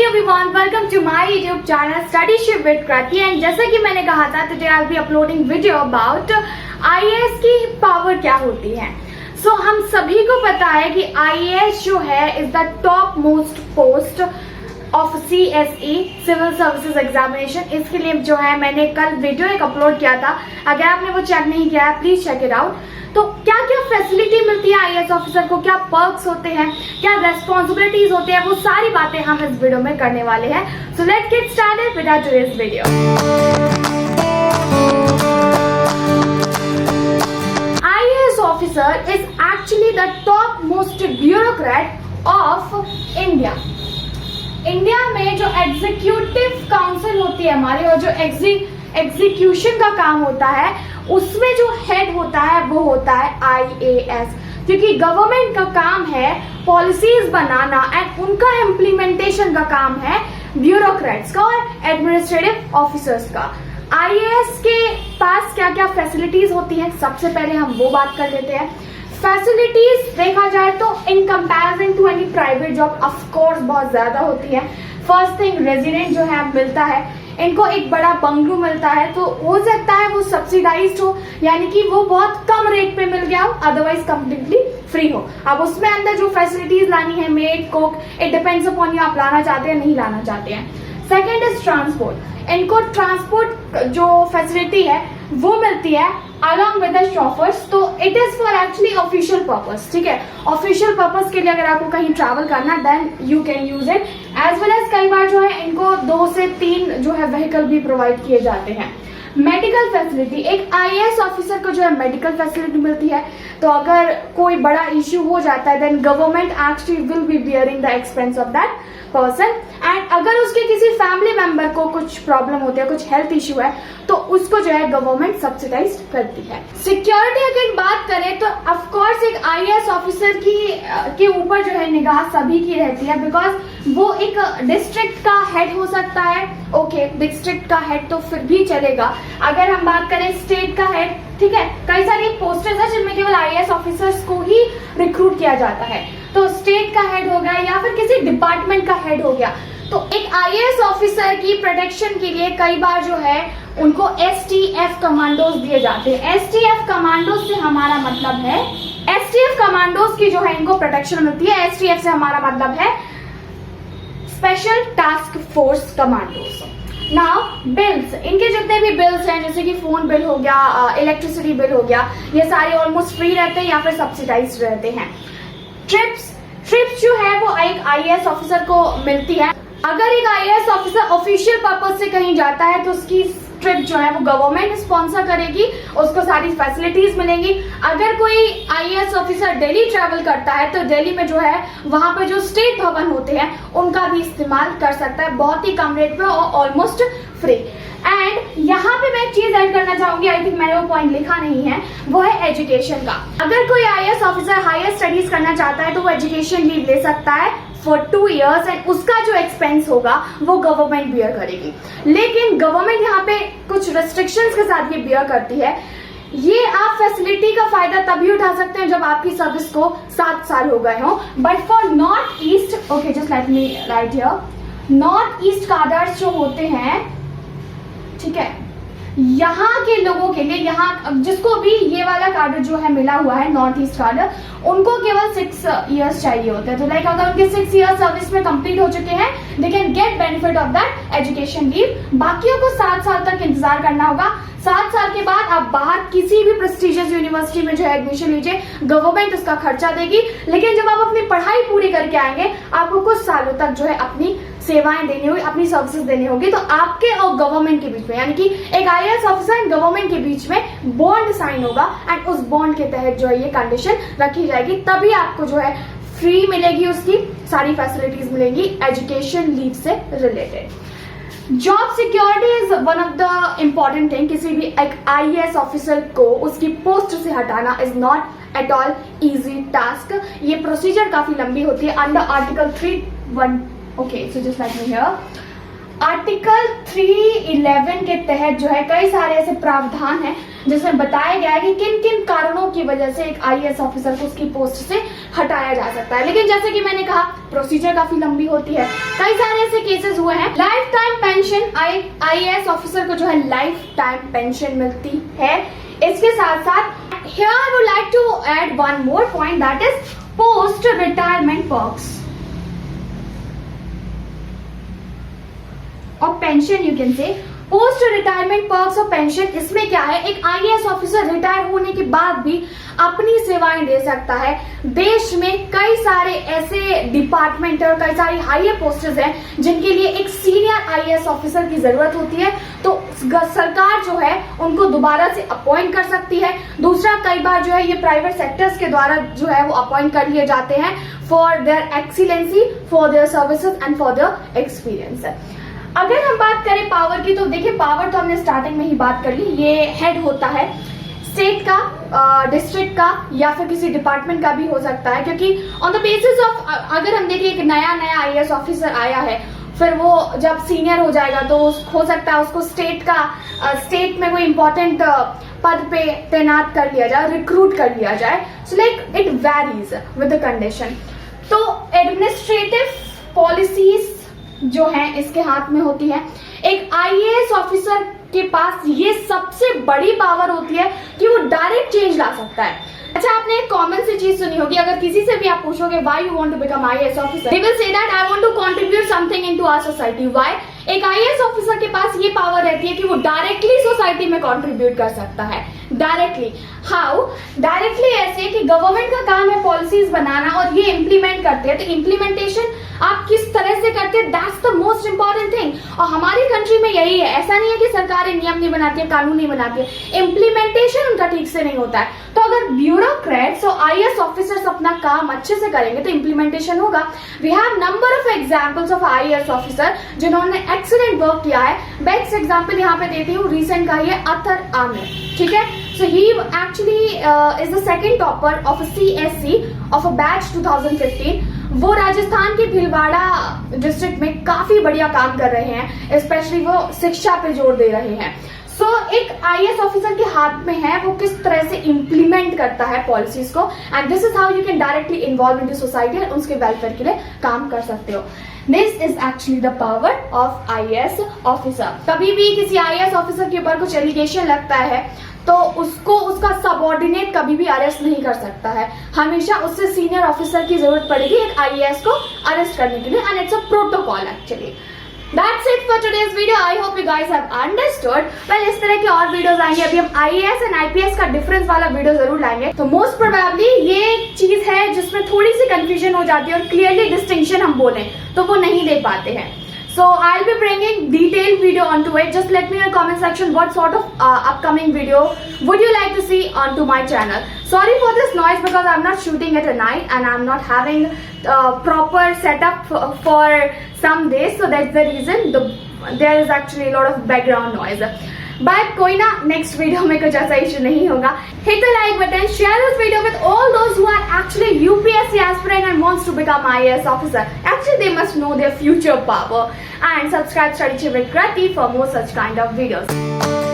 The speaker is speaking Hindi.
everyone, welcome to my YouTube channel Studyship with Krati and जैसा कि मैंने कहा था today I'll be uploading video about IAS की पावर क्या होती है। So हम सभी को पता है कि IAS जो है is the top most post of CSE Civil Services Examination। इसके लिए जो है मैंने कल वीडियो एक अपलोड किया था, अगर आपने वो चेक नहीं किया है प्लीज चेक इट आउट। तो क्या क्या फैसिलिटी मिलती है आईएएस ऑफिसर को, क्या पर्क्स होते हैं, क्या रेस्पॉन्सिबिलिटीज होती है, वो सारी बातें हम इस वीडियो में करने वाले हैं। So let's get started with our today's video. IAS officer is actually the top most bureaucrat of India. India में जो एग्जीक्यूटिव काउंसिल होती है हमारी और जो एग्जीक्यूशन का काम होता है उसमें जो हेड होता है वो होता है आईएएस, क्योंकि गवर्नमेंट का काम है पॉलिसीज बनाना एंड उनका इम्प्लीमेंटेशन का काम है ब्यूरोक्रेट्स का और एडमिनिस्ट्रेटिव ऑफिसर्स का। आईएएस के पास क्या क्या फैसिलिटीज होती हैं, सबसे पहले हम वो बात कर लेते हैं। फैसिलिटीज देखा जाए तो in comparison to any private job of course बहुत ज्यादा होती है। फर्स्ट थिंग, रेजिडेंट जो है मिलता है, इनको एक बड़ा बंगलू मिलता है, तो हो सकता है वो सब्सिडाइज्ड हो, यानी कि वो बहुत कम रेट पे मिल गया हो, अदरवाइज कंप्लीटली फ्री हो। अब उसमें अंदर जो फैसिलिटीज लानी है, made cook, it depends upon you, आप लाना चाहते हैं नहीं लाना चाहते हैं। सेकेंड इज ट्रांसपोर्ट, इनको ट्रांसपोर्ट जो फैसिलिटी है वो मिलती है अलॉन्ग विद द शॉफर्स, तो it is for actually official purpose. ठीक है, ऑफिशियल पर्पस के लिए अगर आपको कहीं ट्रैवल करना then you can use it, as well as कई बार जो है इनको 2 से 3 जो है व्हीकल भी प्रोवाइड किए जाते हैं। मेडिकल फैसिलिटी, एक आईएएस ऑफिसर को जो है मेडिकल फैसिलिटी मिलती है, तो अगर कोई बड़ा इश्यू हो जाता है then government actually will be bearing the expense of that person, and अगर उसके किसी फैमिली मेंबर को कुछ प्रॉब्लम होती है, कुछ हेल्थ इश्यू है, तो उसको जो है गवर्नमेंट सब्सिडाइज करती है। सिक्योरिटी अगर बात करें तो ऑफ कोर्स एक आईएएस ऑफिसर के ऊपर जो है निगाह सभी की रहती है, बिकॉज वो एक डिस्ट्रिक्ट का हेड हो सकता है। ओके, डिस्ट्रिक्ट का हेड तो फिर भी चलेगा। अगर हम बात करें स्टेट का हेड, ठीक है, कई सारी पोस्टेस है जिनमें केवल आईएएस ऑफिसर्स को ही रिक्रूट किया जाता है, तो स्टेट का हेड हो गया या फिर किसी डिपार्टमेंट का हेड हो गया। तो एक आईएएस ऑफिसर की प्रोटेक्शन के लिए कई बार जो है उनको एसटीएफ कमांडोज दिए जाते हैं। एसटीएफ कमांडोज से हमारा मतलब है, एसटीएफ कमांडोज की जो है इनको प्रोटेक्शन मिलती है। एसटीएफ से हमारा मतलब है special task force commandos. Now bills, इनके जितने भी बिल्स हैं जैसे कि फोन बिल हो गया, इलेक्ट्रिसिटी बिल हो गया, ये सारे ऑलमोस्ट फ्री रहते हैं या फिर सब्सिडाइज्ड रहते हैं। ट्रिप्स जो है वो एक आईएएस ऑफिसर को मिलती है। अगर एक आईएएस ऑफिसर ऑफिशियल पर्पज से कहीं जाता है तो उसकी ट्रिप जो है वो गवर्नमेंट स्पॉन्सर करेगी, उसको सारी फैसिलिटीज मिलेंगी। अगर कोई आईएएस ऑफिसर दिल्ली ट्रैवल करता है तो दिल्ली में जो है वहां पर जो स्टेट भवन होते हैं उनका भी इस्तेमाल कर सकता है बहुत ही कम रेट पे और ऑलमोस्ट फ्री। एंड यहाँ पे मैं एक चीज ऐड करना चाहूंगी, आई थिंक मैंने वो पॉइंट लिखा नहीं है, वो है एजुकेशन का। अगर कोई आईएएस ऑफिसर हायर स्टडीज करना चाहता है तो वो एजुकेशन लीव ले सकता है फॉर 2 years एंड उसका जो एक्सपेंस होगा वो गवर्नमेंट बियर करेगी। लेकिन गवर्नमेंट यहाँ पे कुछ रेस्ट्रिक्शंस के साथ ये बियर करती है। ये आप फैसिलिटी का फायदा तभी उठा सकते हैं जब आपकी सर्विस को 7 साल हो गए हो, but for north east, okay just let me write here, north east cadres जो होते हैं, ठीक है, यहाँ के लोगों के लिए, यहाँ जिसको भी ये वाला कार्डर जो है मिला हुआ है नॉर्थ ईस्ट कार्डर, उनको केवल 6 years चाहिए होते हैं। तो लाइक अगर उनके 6 years सर्विस में कंप्लीट हो चुके हैं they can get benefit of that education leave. बाकियों को 7 साल तक इंतजार करना होगा। 7 साल के बाद आप बाहर किसी भी प्रेस्टिजियस यूनिवर्सिटी में जो है एडमिशन लीजिए, गवर्नमेंट उसका खर्चा देगी। लेकिन जब आप अपनी पढ़ाई पूरी करके आएंगे आपको कुछ सालों तक जो है अपनी सेवाएं देनी होगी, अपनी सर्विसेज देनी होगी। तो आपके और गवर्नमेंट के बीच में, यानी कि एक आईएएस ऑफिसर एंड गवर्नमेंट के बीच में बॉन्ड साइन होगा एंड उस बॉन्ड के तहत जो है ये कंडीशन रखी जाएगी, तभी आपको जो है फ्री मिलेगी, उसकी सारी फैसिलिटीज मिलेंगी एजुकेशन लीव से related. Job security is one of the important thing. किसी भी एक आईएएस ऑफिसर को उसकी पोस्ट से हटाना is not at all easy task. ये प्रोसीजर काफी लंबी होती है। Under article 3(1), okay so just like me here, article 311 के तहत जो है कई सारे ऐसे प्रावधान हैं जिसमें बताया गया है कि किन किन कारणों की वजह से एक आईएएस ऑफिसर को उसकी पोस्ट से हटाया जा सकता है। लेकिन जैसे कि मैंने कहा, प्रोसीजर काफी लंबी होती है। कई सारे ऐसे केसेस हुए हैं। Life time pension, IAS officer को जो है लाइफ टाइम पेंशन मिलती है। इसके साथ साथ here I would like to add one more point, that is post retirement perks और pension, you can say post retirement perks और पेंशन। इसमें क्या है, एक आईएएस ऑफिसर रिटायर होने के बाद भी अपनी सेवाएं दे सकता है। देश में कई सारे ऐसे डिपार्टमेंट और कई सारी हायर पोस्टेस हैं जिनके लिए एक सीनियर आईएएस ऑफिसर की जरूरत होती है, तो सरकार जो है उनको दोबारा से अपॉइंट कर सकती है। दूसरा, कई बार जो है ये प्राइवेट सेक्टर्स के द्वारा जो है वो अपॉइंट कर लिए जाते हैं for their excellency, for their services and for their experience. अगर हम बात करें पावर की, तो देखिए पावर तो हमने स्टार्टिंग में ही बात कर ली। ये हेड होता है स्टेट का, डिस्ट्रिक्ट का या फिर किसी डिपार्टमेंट का भी हो सकता है, क्योंकि ऑन द बेसिस ऑफ, अगर हम देखें एक नया आईएएस ऑफिसर आया है, फिर वो जब सीनियर हो जाएगा तो हो सकता है उसको स्टेट में कोई इंपॉर्टेंट पद पे तैनात कर लिया जाए, रिक्रूट कर लिया जाए। So like it varies with the condition. तो एडमिनिस्ट्रेटिव पॉलिसीज जो है इसके हाथ में होती है। एक आईएएस ऑफिसर के पास ये सबसे बड़ी पावर होती है कि वो डायरेक्ट चेंज ला सकता है। अच्छा, आपने एक कॉमन सी चीज सुनी होगी, अगर किसी से भी आप पूछोगे why you want to become IAS officer, they will say that I want to contribute something into our society. Why? एक आईएएस ऑफिसर के पास ये पावर रहती है कि वो डायरेक्टली सोसाइटी में कंट्रीब्यूट कर सकता है। Directly how? डायरेक्टली ऐसे कि गवर्नमेंट का काम है पॉलिसीज बनाना और ये इम्प्लीमेंट करते हैं, तो इम्प्लीमेंटेशन आप किस तरह से करते हैं, that's the most important thing. और हमारी कंट्री में यही है, ऐसा नहीं है कि सरकारें नियम नहीं बनाती है, कानून नहीं बनाती है, इम्प्लीमेंटेशन उनका ठीक से नहीं होता है। तो अगर ब्यूरोक्रेट्स और आईएएस ऑफिसर्स अपना काम अच्छे से करेंगे तो इम्प्लीमेंटेशन होगा। We have number of examples of IAS officer जिन्होंने एक्सीलेंट वर्क किया है। बेस्ट एग्जांपल यहाँ पे देती हूँ, रिसेंट का ये अतर आमिर, ठीक है। So he actually is the second topper of a CSC of a batch 2015. वो राजस्थान के भीलवाड़ा डिस्ट्रिक्ट में काफी बढ़िया काम कर रहे हैं, स्पेशली वो शिक्षा पे जोर दे रहे हैं। सो एक आईएएस ऑफिसर के हाथ में है वो किस तरह से इम्प्लीमेंट करता है पॉलिसीज को, and this is how you can directly involve in the society और उसके वेलफेयर के लिए काम कर सकते हो। This is actually the power of IAS officer. कभी भी किसी आईएएस ऑफिसर के ऊपर कुछ एलिगेशन लगता है तो उसको उसका सबऑर्डिनेट कभी भी अरेस्ट नहीं कर सकता है, हमेशा उससे सीनियर ऑफिसर की जरूरत पड़ेगी एक आईएएस को अरेस्ट करने के लिए, and it's a protocol actually. That's it for today's video. I hope you guys have understood. Well, इस तरह के और वीडियोस आएंगे। अभी हम आईएएस एंड आईपीएस का डिफरेंस वाला वीडियो जरूर लाएंगे। तो मोस्ट प्रोबेबली ये एक चीज है जिसमें थोड़ी सी कंफ्यूजन हो जाती है और क्लियरली डिस्टिंक्शन हम बोलें तो वो नहीं दे पाते हैं। So I'll be bringing detailed video onto it. Just let me know in the comment section what sort of upcoming video would you like to see onto my channel. Sorry for this noise because I'm not shooting at a night and I'm not having proper setup for some days, so that's the reason there is actually a lot of background noise. But कोई ना, next video में कुछ ऐसा issue नहीं होगा. Hit the like button, share this video with all those who are actually UPSC aspirant and wants to become IAS officer. Actually, they must know their future power. And subscribe Study Chief with Krati for more such kind of videos.